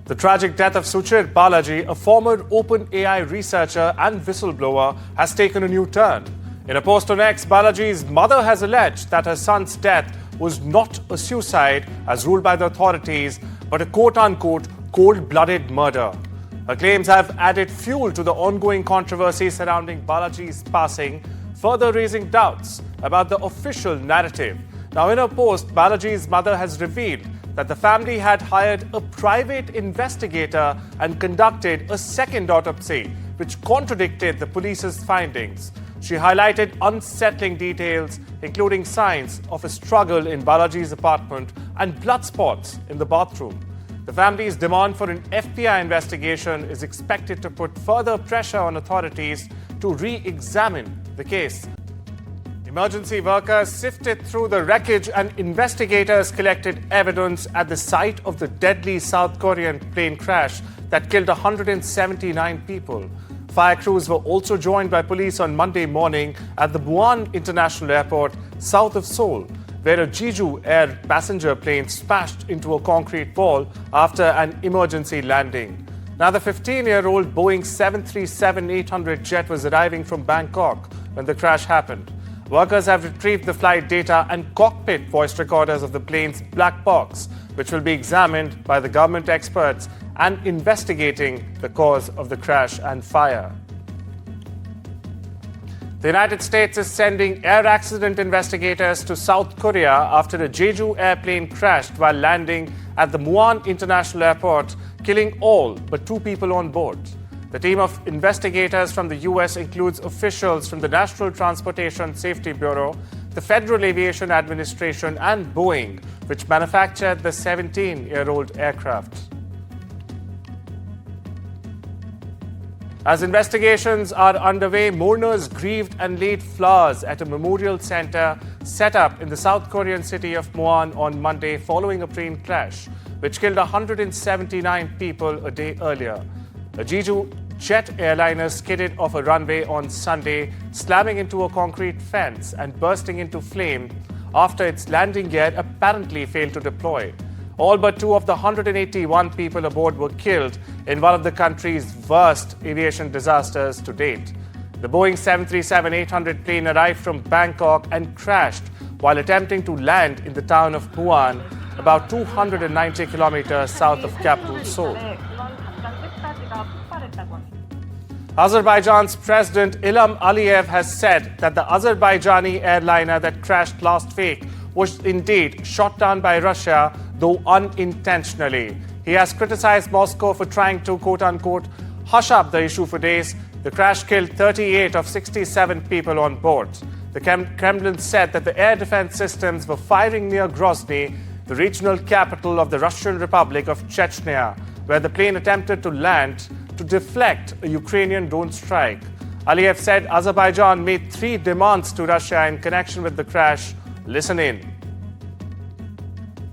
The tragic death of Suchir Balaji, a former OpenAI researcher and whistleblower, has taken a new turn. In a post on X, Balaji's mother has alleged that her son's death was not a suicide as ruled by the authorities, but a quote-unquote cold-blooded murder. Her claims have added fuel to the ongoing controversy surrounding Balaji's passing, further raising doubts about the official narrative. Now, in her post, Balaji's mother has revealed that the family had hired a private investigator and conducted a second autopsy, which contradicted the police's findings. She highlighted unsettling details, including signs of a struggle in Balaji's apartment and blood spots in the bathroom. The family's demand for an FBI investigation is expected to put further pressure on authorities to re-examine the case. Emergency workers sifted through the wreckage and investigators collected evidence at the site of the deadly South Korean plane crash that killed 179 people. Fire crews were also joined by police on Monday morning at the Muan International Airport, south of Seoul, where a Jeju Air passenger plane smashed into a concrete wall after an emergency landing. Now, the 15-year-old Boeing 737-800 jet was arriving from Bangkok when the crash happened. Workers have retrieved the flight data and cockpit voice recorders of the plane's black box, which will be examined by the government experts and investigating the cause of the crash and fire. The United States is sending air accident investigators to South Korea after a Jeju airplane crashed while landing at the Muan International Airport, killing all but 2 people on board. The team of investigators from the US includes officials from the National Transportation Safety Bureau, the Federal Aviation Administration, and Boeing, which manufactured the 17-year-old aircraft. As investigations are underway, mourners grieved and laid flowers at a memorial center set up in the South Korean city of Muan on Monday following a plane crash, which killed 179 people a day earlier. A Jeju jet airliner skidded off a runway on Sunday, slamming into a concrete fence and bursting into flame after its landing gear apparently failed to deploy. All but 2 of the 181 people aboard were killed in one of the country's worst aviation disasters to date. The Boeing 737-800 plane arrived from Bangkok and crashed while attempting to land in the town of Muan, about 290 kilometers south of capital Seoul. Azerbaijan's President Ilham Aliyev has said that the Azerbaijani airliner that crashed last week was indeed shot down by Russia, though unintentionally. He has criticized Moscow for trying to, quote-unquote, hush up the issue for days. The crash killed 38 of 67 people on board. The Kremlin said that the air defense systems were firing near Grozny, the regional capital of the Russian Republic of Chechnya, where the plane attempted to land to deflect a Ukrainian drone strike. Aliyev said Azerbaijan made 3 demands to Russia in connection with the crash. Listen in.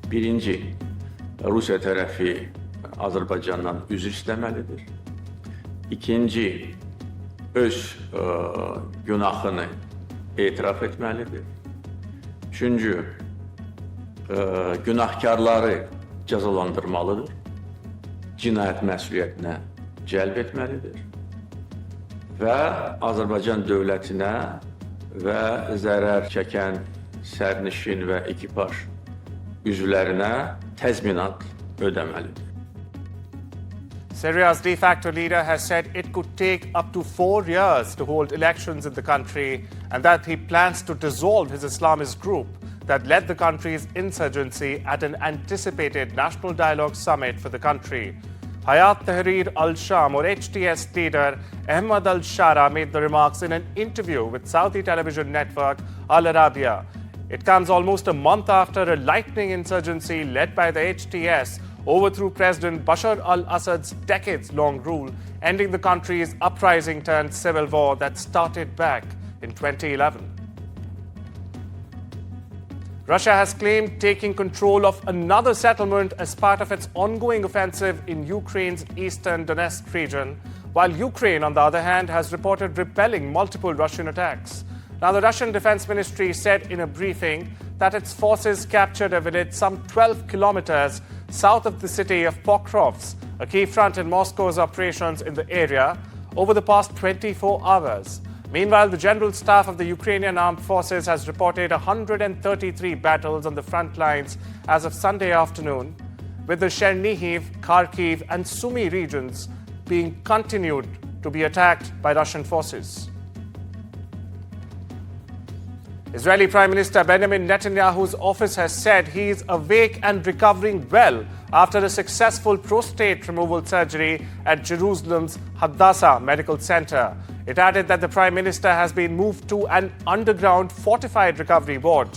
Birinci, Rusya tərəfi Azərbaycandan üzr istəməlidir. İkinci, öz günahını etiraf etməlidir. Üçüncü, günahkarları cəzalandırmalıdır. Cinayət məsuliyyətinə cəlb etməlidir. Və Azərbaycan dövlətinə və zərər çəkən sərnişin və ekipaj üzvlərinə təzminat ödəməlidir. Syria's de facto leader has said it could take up to 4 years to hold elections in the country and that he plans to dissolve his Islamist group that led the country's insurgency at an anticipated National Dialogue Summit for the country. Hayat Tahrir al-Sham, or HTS leader Ahmad al-Shara, made the remarks in an interview with Saudi television network Al Arabiya. It comes almost a month after a lightning insurgency led by the HTS overthrew President Bashar al-Assad's decades-long rule, ending the country's uprising-turned-civil war that started back in 2011. Russia has claimed taking control of another settlement as part of its ongoing offensive in Ukraine's eastern Donetsk region, while Ukraine, on the other hand, has reported repelling multiple Russian attacks. Now, the Russian Defense Ministry said in a briefing that its forces captured a village some 12 kilometers south of the city of Pokrovsk a key front in Moscow's operations in the area, over the past 24 hours. Meanwhile, the General Staff of the Ukrainian Armed Forces has reported 133 battles on the front lines as of Sunday afternoon, with the Chernihiv, Kharkiv and Sumy regions being continued to be attacked by Russian forces. Israeli Prime Minister Benjamin Netanyahu's office has said he is awake and recovering well after a successful prostate removal surgery at Jerusalem's Hadassah Medical Center. It added that the Prime Minister has been moved to an underground fortified recovery ward.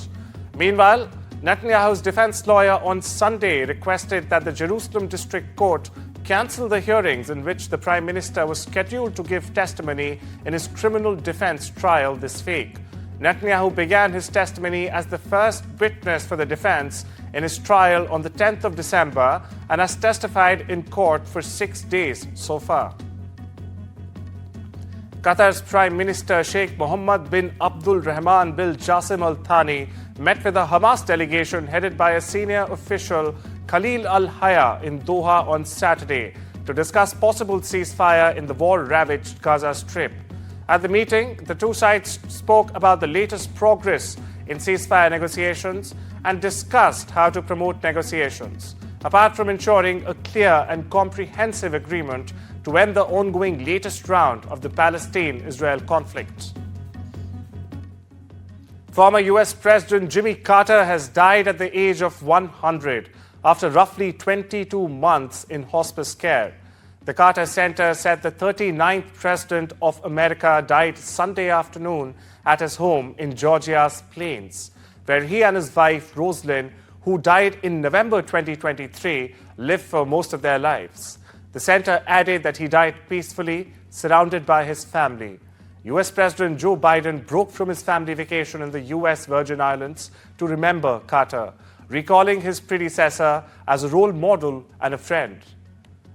Meanwhile, Netanyahu's defense lawyer on Sunday requested that the Jerusalem District Court cancel the hearings in which the Prime Minister was scheduled to give testimony in his criminal defense trial this week. Netanyahu began his testimony as the first witness for the defense in his trial on the 10th of December and has testified in court for 6 days so far. Qatar's Prime Minister Sheikh Mohammed bin Abdul Rahman bin Jassim Al Thani met with a Hamas delegation headed by a senior official, Khalil Al Haya, in Doha on Saturday to discuss possible ceasefire in the war-ravaged Gaza Strip. At the meeting, the two sides spoke about the latest progress in ceasefire negotiations and discussed how to promote negotiations, apart from ensuring a clear and comprehensive agreement to end the ongoing latest round of the Palestine-Israel conflict. Former US President Jimmy Carter has died at the age of 100 after roughly 22 months in hospice care. The Carter Center said the 39th President of America died Sunday afternoon at his home in Georgia's Plains, where he and his wife, Rosalind, who died in November 2023, lived for most of their lives. The center added that he died peacefully, surrounded by his family. US President Joe Biden broke from his family vacation in the US Virgin Islands to remember Carter, recalling his predecessor as a role model and a friend.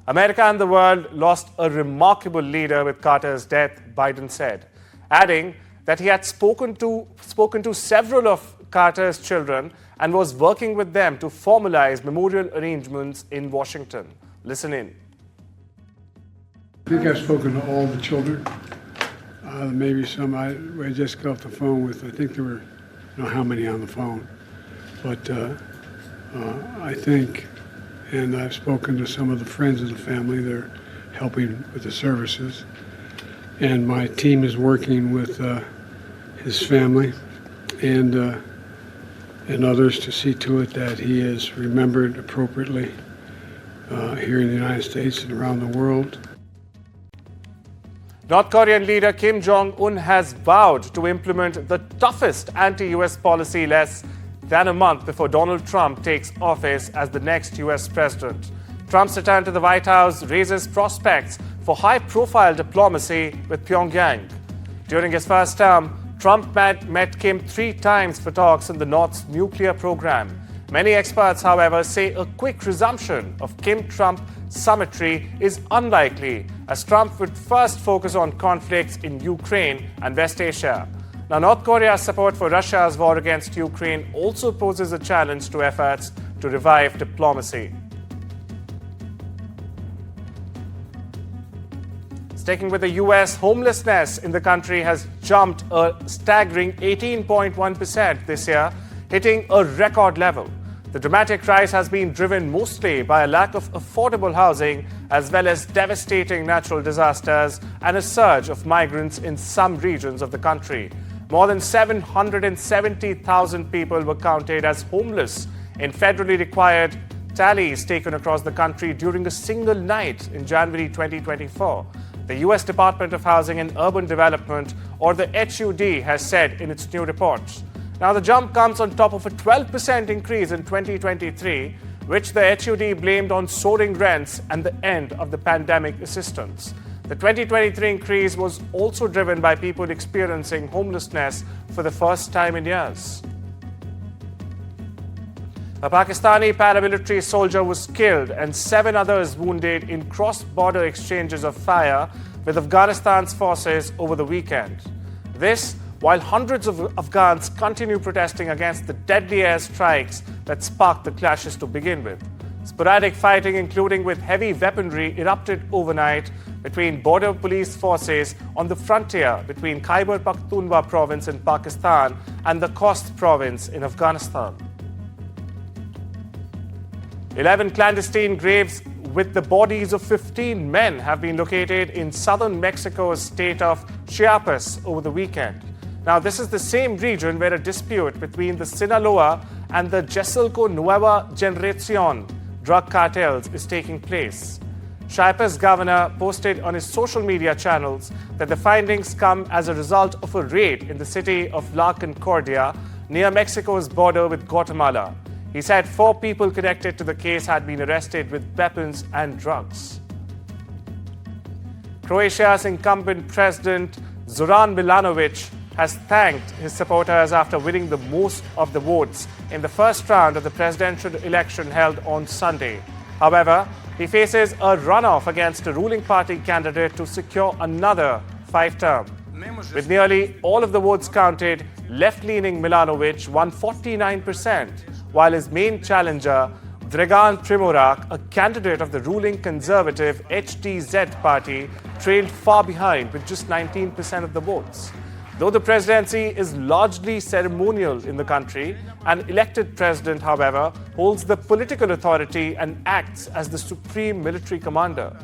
America and the world lost a remarkable leader with Carter's death, Biden said, adding that he had spoken to several of Carter's children and was working with them to formalize memorial arrangements in Washington. Listen in. I think I've spoken to all the children. Maybe some I just got off the phone with. I think there were, I don't know how many on the phone, but I think. And I've spoken to some of the friends of the family. They're helping with the services. And my team is working with his family and others to see to it that he is remembered appropriately here in the United States and around the world. North Korean leader Kim Jong-un has vowed to implement the toughest anti-US policy less than a month before Donald Trump takes office as the next US president. Trump's return to the White House raises prospects for high-profile diplomacy with Pyongyang. During his first term, Trump met Kim 3 times for talks on the North's nuclear program. Many experts, however, say a quick resumption of Kim-Trump summitry is unlikely, as Trump would first focus on conflicts in Ukraine and West Asia. Now, North Korea's support for Russia's war against Ukraine also poses a challenge to efforts to revive diplomacy. Sticking with the US, homelessness in the country has jumped a staggering 18.1% this year, hitting a record level. The dramatic rise has been driven mostly by a lack of affordable housing, as well as devastating natural disasters and a surge of migrants in some regions of the country. More than 770,000 people were counted as homeless in federally required tallies taken across the country during a single night in January 2024. The U.S. Department of Housing and Urban Development, or the HUD, has said in its new report. Now, the jump comes on top of a 12% increase in 2023, which the HUD blamed on soaring rents and the end of the pandemic assistance. The 2023 increase was also driven by people experiencing homelessness for the first time in years. A Pakistani paramilitary soldier was killed and 7 others wounded in cross-border exchanges of fire with Afghanistan's forces over the weekend. This, while hundreds of Afghans continue protesting against the deadly airstrikes that sparked the clashes to begin with. Sporadic fighting, including with heavy weaponry, erupted overnight between border police forces on the frontier between Khyber Pakhtunkhwa province in Pakistan and the Khost province in Afghanistan. 11 clandestine graves with the bodies of 15 men have been located in southern Mexico's state of Chiapas over the weekend. Now, this is the same region where a dispute between the Sinaloa and the Jesalco Nueva Generacion drug cartels is taking place. Chiapas governor posted on his social media channels that the findings come as a result of a raid in the city of La Concordia near Mexico's border with Guatemala. He said 4 people connected to the case had been arrested with weapons and drugs. Croatia's incumbent president Zoran Milanovic has thanked his supporters after winning the most of the votes in the first round of the presidential election held on Sunday. However, he faces a runoff against a ruling party candidate to secure another 5 term. With nearly all of the votes counted, left-leaning Milanovic won 49%, while his main challenger, Dragan Primorac, a candidate of the ruling conservative HDZ party, trailed far behind with just 19% of the votes. Though the presidency is largely ceremonial in the country, an elected president, however, holds the political authority and acts as the supreme military commander.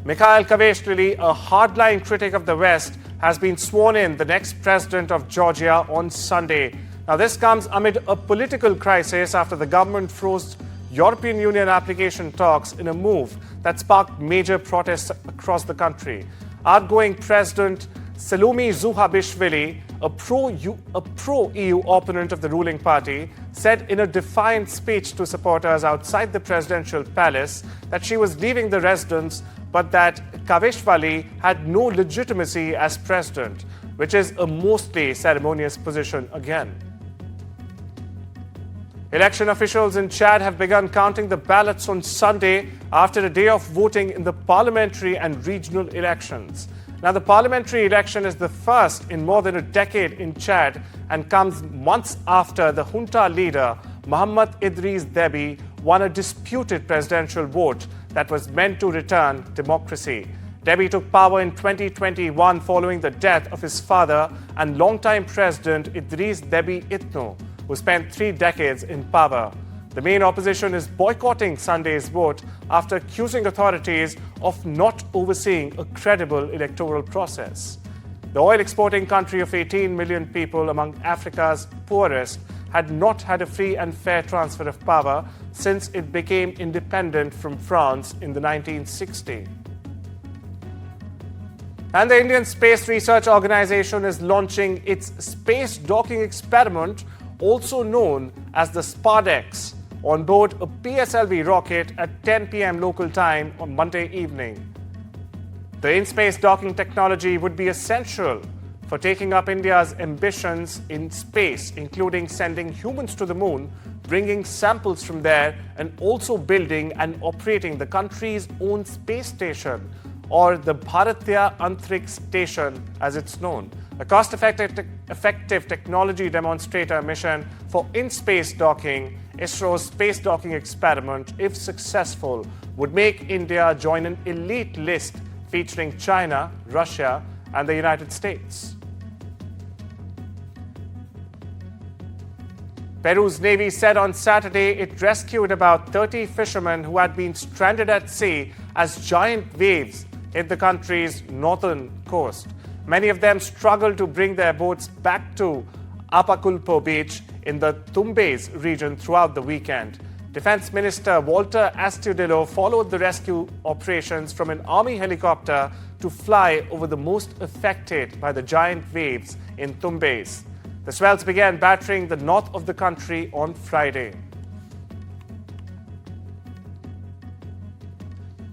Mikhail Kaveshvili, a hardline critic of the West, has been sworn in the next president of Georgia on Sunday. Now, this comes amid a political crisis after the government froze European Union application talks in a move that sparked major protests across the country. Outgoing President Salome Zhuhashvili, a pro-EU opponent of the ruling party, said in a defiant speech to supporters outside the presidential palace that she was leaving the residence, but that Kaveshvili had no legitimacy as president, which is a mostly ceremonious position again. Election officials in Chad have begun counting the ballots on Sunday after a day of voting in the parliamentary and regional elections. Now, the parliamentary election is the first in more than a decade in Chad and comes months after the junta leader, Mohamed Idriss Déby, won a disputed presidential vote that was meant to return democracy. Déby took power in 2021 following the death of his father and longtime president Idriss Déby Itno, who spent 3 decades in power. The main opposition is boycotting Sunday's vote after accusing authorities of not overseeing a credible electoral process. The oil-exporting country of 18 million people, among Africa's poorest, had not had a free and fair transfer of power since it became independent from France in the 1960s. And the Indian Space Research Organization is launching its space docking experiment, also known as the SPARDEX, on board a PSLV rocket at 10 p.m. local time on Monday evening. The in-space docking technology would be essential for taking up India's ambitions in space, including sending humans to the moon, bringing samples from there, and also building and operating the country's own space station, or the Bharatiya Antariksh Station as it's known. A cost-effective technology demonstrator mission for in-space docking, ISRO's space docking experiment, if successful, would make India join an elite list featuring China, Russia, and the United States. Peru's Navy said on Saturday it rescued about 30 fishermen who had been stranded at sea as giant waves hit the country's northern coast. Many of them struggled to bring their boats back to Apaculpo Beach in the Tumbes region throughout the weekend. Defense Minister Walter Astudillo followed the rescue operations from an army helicopter to fly over the most affected by the giant waves in Tumbes. The swells began battering the north of the country on Friday.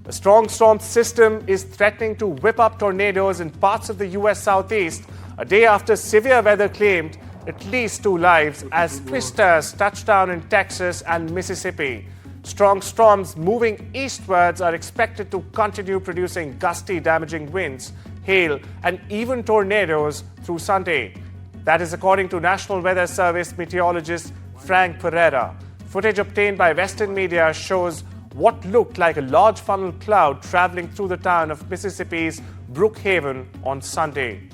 A strong storm system is threatening to whip up tornadoes in parts of the U.S. Southeast a day after severe weather claimed at least 2 lives as twisters touched down in Texas and Mississippi. Strong storms moving eastwards are expected to continue producing gusty, damaging winds, hail, and even tornadoes through Sunday. That is according to National Weather Service meteorologist Frank Pereira. Footage obtained by Western media shows what looked like a large funnel cloud traveling through the town of Mississippi's Brookhaven on Sunday.